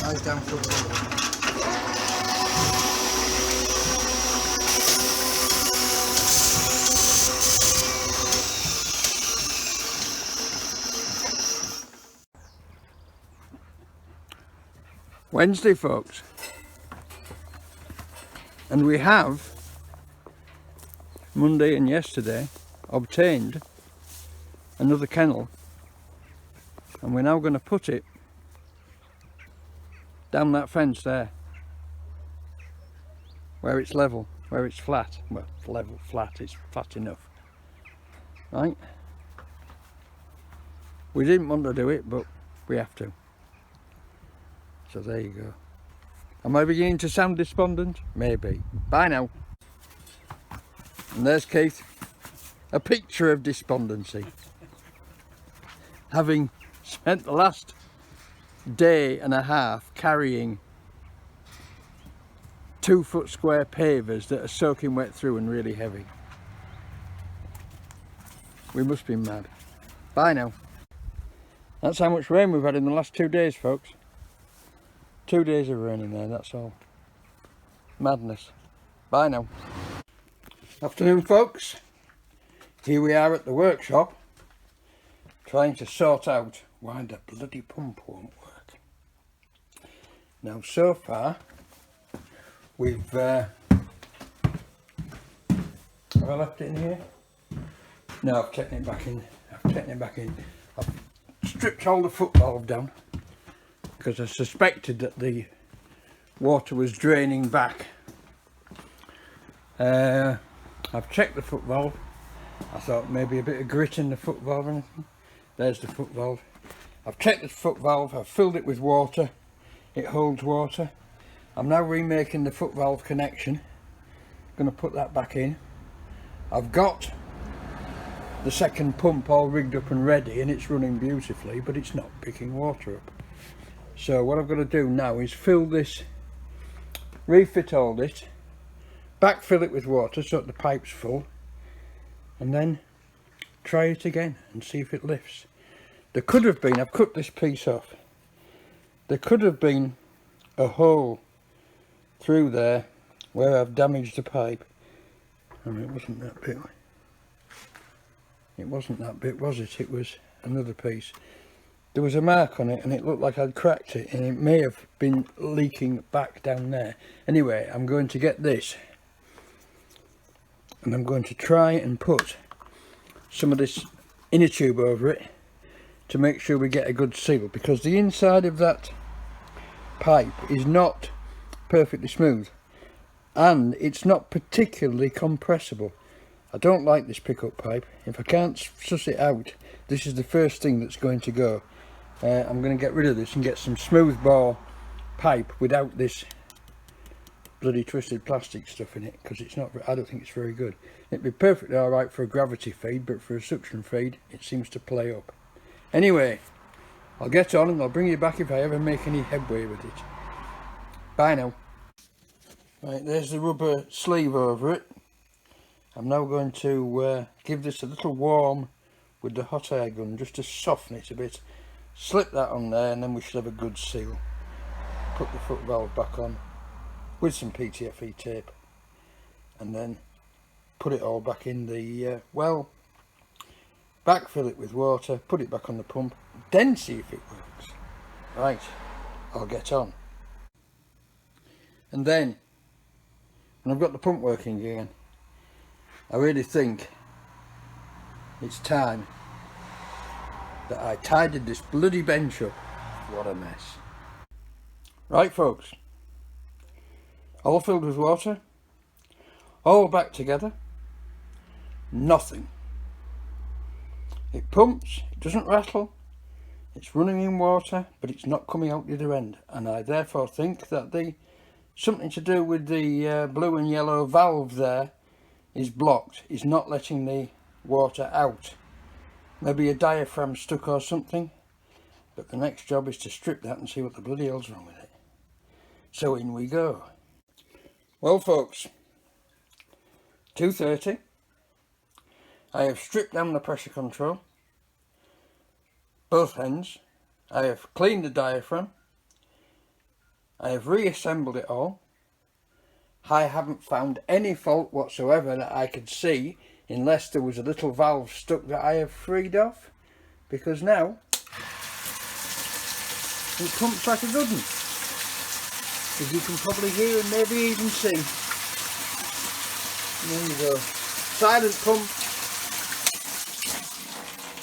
Eyes down for the Wednesday, folks, and we have Monday and yesterday obtained another kennel, and we're now going to put it down that fence there where it's level, where it's flat. Well, level, flat, it's flat enough, right? We didn't want to do it, but we have to. So there you go. Am I beginning to sound despondent? Maybe. Bye now. And there's Keith, a picture of despondency. Having spent the last day and a half carrying 2 foot square pavers that are soaking wet through and really heavy. We must be mad. Bye now. That's how much rain we've had in the last 2 days, folks. 2 days of rain in there, that's all. Madness. Bye now. Afternoon, folks. Here we are at the workshop, trying to sort out why the bloody pump won't work. Now, so far, we've... have I left it in here? No, I've taken it back in. I've stripped all the foot valve down, because I suspected that the water was draining back. I've checked the foot valve. I thought maybe a bit of grit in the foot valve or anything. There's the foot valve. I've checked the foot valve, I've filled it with water. It holds water. I'm now remaking the foot valve connection. Going to put that back in. I've got the second pump all rigged up and ready, and it's running beautifully, but it's not picking water up. So what I've got to do now is fill this, refit all this, backfill it with water so that the pipe's full, and then try it again and see if it lifts. There could have been, I've cut this piece off, there could have been a hole through there where I've damaged the pipe. I mean, it wasn't that bit. It wasn't that bit, was it? It was another piece. There was a mark on it and it looked like I'd cracked it, and it may have been leaking back down there. Anyway, I'm going to get this and I'm going to try and put some of this inner tube over it to make sure we get a good seal, because the inside of that pipe is not perfectly smooth and it's not particularly compressible. I don't like this pickup pipe. If I can't suss it out, this is the first thing that's going to go. I'm going to get rid of this and get some smooth bore pipe without this bloody twisted plastic stuff in it, because it's not, I don't think it's very good. It'd be perfectly alright for a gravity feed, but for a suction feed it seems to play up. Anyway, I'll get on and I'll bring you back if I ever make any headway with it. Bye now. Right, there's the rubber sleeve over it. I'm now going to give this a little warm with the hot air gun just to soften it a bit. Slip that on there and then we should have a good seal. Put the foot valve back on with some PTFE tape and then put it all back in the well, backfill it with water, put it back on the pump, then see if it works. Right, I'll get on. And then when I've got the pump working again, I really think it's time that I tidied this bloody bench up. What a mess. Right, folks, all filled with water, all back together, nothing. It pumps, it doesn't rattle, it's running in water, but it's not coming out the other end, and I therefore think that something to do with the blue and yellow valve there is blocked. It's not letting the water out. Maybe a diaphragm stuck or something, but the next job is to strip that and see what the bloody hell's wrong with it. So in we go. Well, folks, 2:30. I have stripped down the pressure control, both ends. I have cleaned the diaphragm, I have reassembled it all. I haven't found any fault whatsoever that I could see, unless there was a little valve stuck that I have freed off, because now it pumps like a good one, as you can probably hear and maybe even see. There you go, silent pump,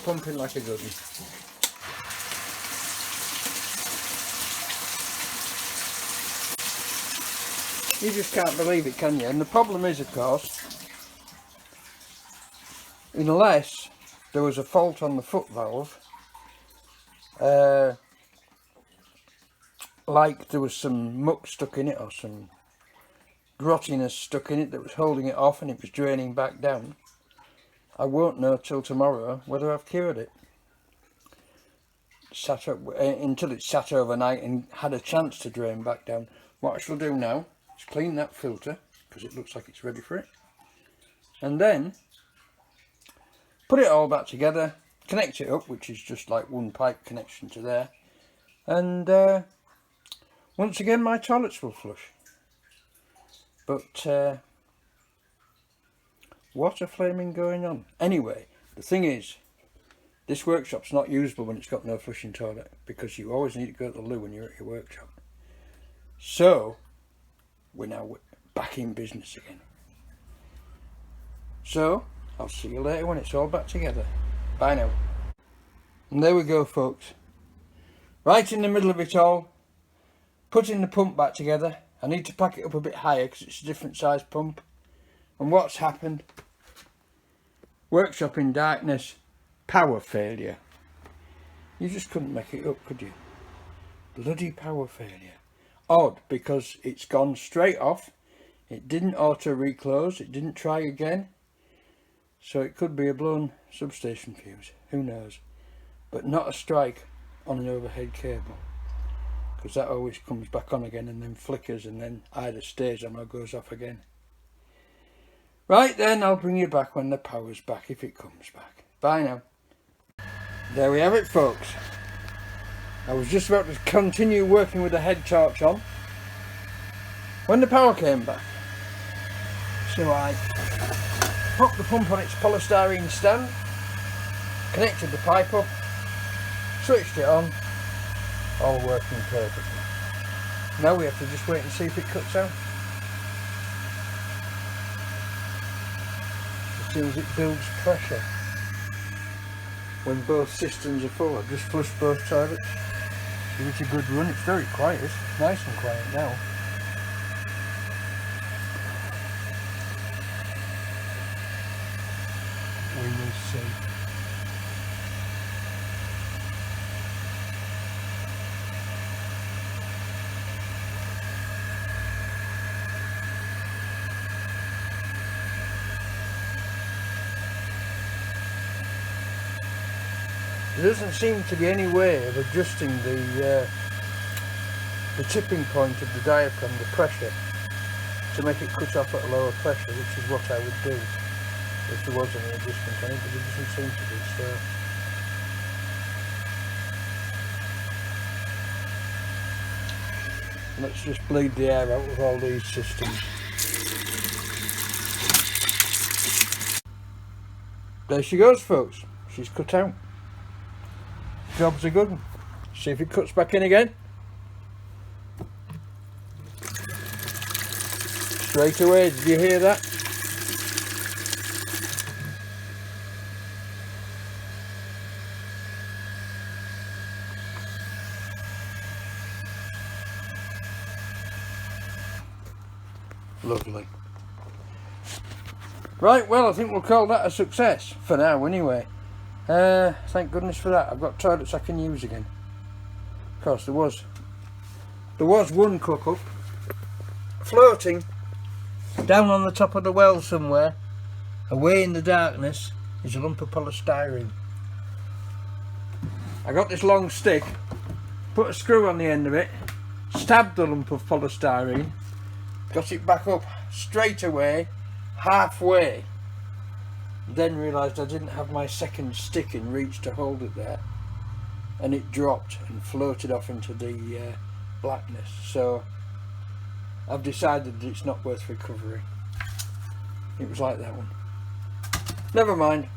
pumping like a good one. You just can't believe it, can you? And the problem is, of course, unless there was a fault on the foot valve, like there was some muck stuck in it or some grottiness stuck in it that was holding it off and it was draining back down, I won't know till tomorrow whether I've cured it. Until it sat overnight and had a chance to drain back down. What I shall do now is clean that filter, because it looks like it's ready for it, and then put it all back together, connect it up, which is just like one pipe connection to there, and once again my toilets will flush. But what a flaming going on. Anyway, the thing is, this workshop's not usable when it's got no flushing toilet, because you always need to go to the loo when you're at your workshop. So we're now back in business again. So I'll see you later when it's all back together. Bye now. And there we go, folks. Right in the middle of it all, putting the pump back together. I need to pack it up a bit higher because it's a different size pump. And what's happened? Workshop in darkness, power failure. You just couldn't make it up, could you? Bloody power failure. Odd, because it's gone straight off. It didn't auto reclose, it didn't try again. So it could be a blown substation fuse, who knows. But not a strike on an overhead cable, because that always comes back on again and then flickers and then either stays on or goes off again. Right then, I'll bring you back when the power's back, if it comes back. Bye now. There we have it, folks. I was just about to continue working with the head torch on when the power came back. So I popped the pump on its polystyrene stand, connected the pipe up, switched it on, all working perfectly. Now we have to just wait and see if it cuts out. As soon as it builds pressure. When both systems are full, I've just flushed both toilets. Give it a good run. It's very quiet, nice and quiet now. We will see. There doesn't seem to be any way of adjusting the tipping point of the diaphragm, the pressure, to make it cut off at a lower pressure, which is what I would do if there was any adjustment on it, but it doesn't seem to be. So let's just bleed the air out of all these systems. There she goes, folks. She's cut out. Job's a good one. See if it cuts back in again. Straight away, did you hear that? Lovely. Right, well, I think we'll call that a success for now anyway. Thank goodness for that. I've got toilets I can use again. Of course, there was one cock up floating down on the top of the well somewhere, away in the darkness, is a lump of polystyrene. I got this long stick, put a screw on the end of it, stabbed the lump of polystyrene, got it back up straight away, halfway. Then realised I didn't have my second stick in reach to hold it there, and it dropped and floated off into the blackness, so I've decided that it's not worth recovering. It was like that one. Never mind.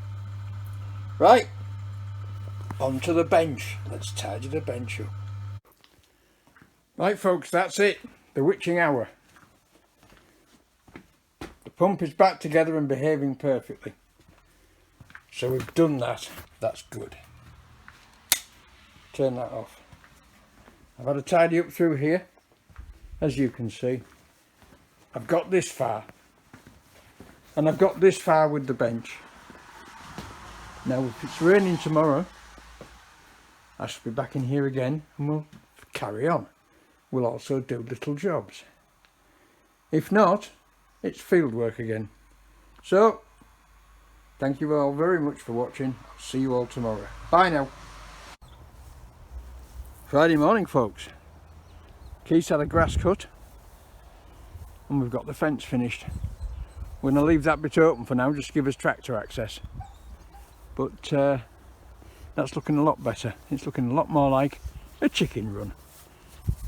Right, onto the bench. Let's tidy the bench up. Right folks, that's it. The witching hour. The pump is back together and behaving perfectly. So we've done that. That's good. Turn that off. I've had a tidy up through here. As you can see, I've got this far. And I've got this far with the bench. Now if it's raining tomorrow, I shall be back in here again and we'll carry on. We'll also do little jobs. If not, it's field work again. So, thank you all very much for watching. I'll see you all tomorrow. Bye now. Friday morning folks. Keith's had a grass cut and we've got the fence finished. We're going to leave that bit open for now just to give us tractor access. But that's looking a lot better. It's looking a lot more like a chicken run.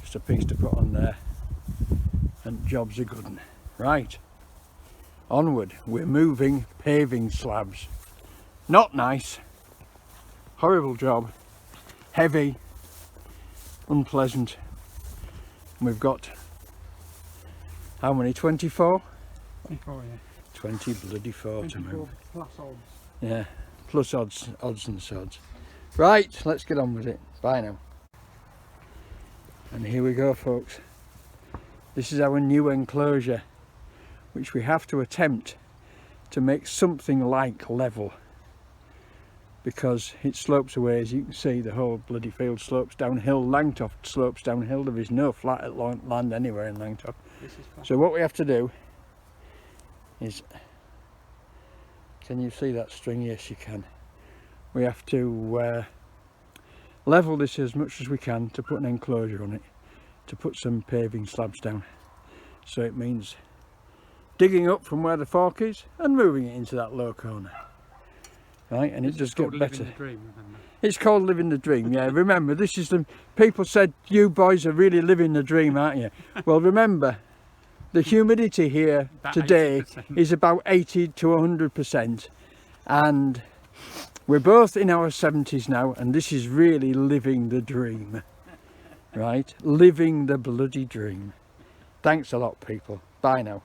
Just a piece to put on there and jobs are good. Right, onward. We're moving paving slabs. Not nice. Horrible job. Heavy. Unpleasant. And we've got how many? 24? 24, yeah. 20 bloody 4 to move. Plus odds. Yeah, plus odds and sods. Right, let's get on with it. Bye now. And here we go folks. This is our new enclosure, which we have to attempt to make something like level, because it slopes away. As you can see, the whole bloody field slopes downhill. Langtoft slopes downhill. There is no flat land anywhere in Langtoft. So what we have to do is, can you see that string? Yes you can. We have to level this as much as we can to put an enclosure on it, to put some paving slabs down. So it means digging up from where the fork is and moving it into that low corner. Right, and it does get better. It's called living the dream, yeah. Remember, this is the, people said you boys are really living the dream, aren't you? Well, remember, the humidity here today 80%. Is about 80 to 100%, and we're both in our 70s now, and this is really living the dream. Right, living the bloody dream. Thanks a lot people. Bye now.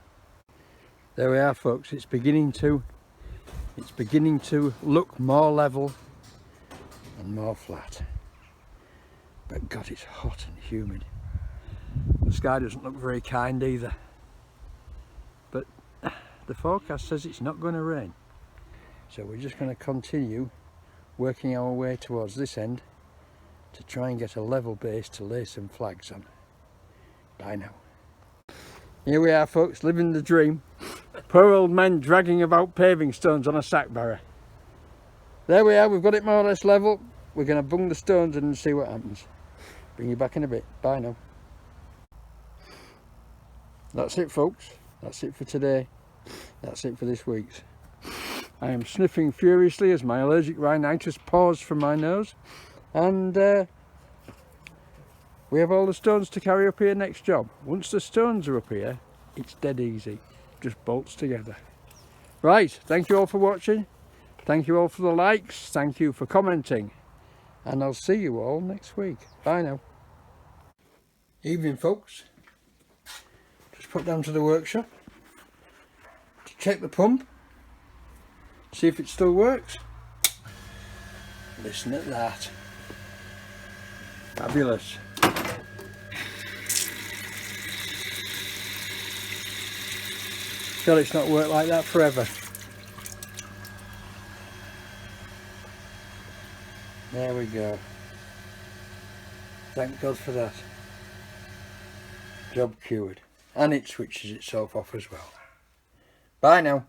There we are folks. It's beginning to look more level and more flat. But God, it's hot and humid. The sky doesn't look very kind either. But the forecast says it's not going to rain. So we're just going to continue working our way towards this end to try and get a level base to lay some flags on. Bye now. Here we are folks, living the dream. Poor old men dragging about paving stones on a sack barrow. There we are, we've got it more or less level. We're going to bung the stones in and see what happens. Bring you back in a bit. Bye now. That's it folks. That's it for today. That's it for this week's. I am sniffing furiously as my allergic rhinitis pours from my nose. And we have all the stones to carry up here next job. Once the stones are up here, it's dead easy. Just bolts together. Right, thank you all for watching. Thank you all for the likes. Thank you for commenting. And I'll see you all next week. Bye now. Evening folks. Just put down to the workshop to check the pump. See if it still works. Listen at that. Fabulous. God, it's not worked like that forever. There we go. Thank God for that. Job cured. And it switches itself off as well. Bye now.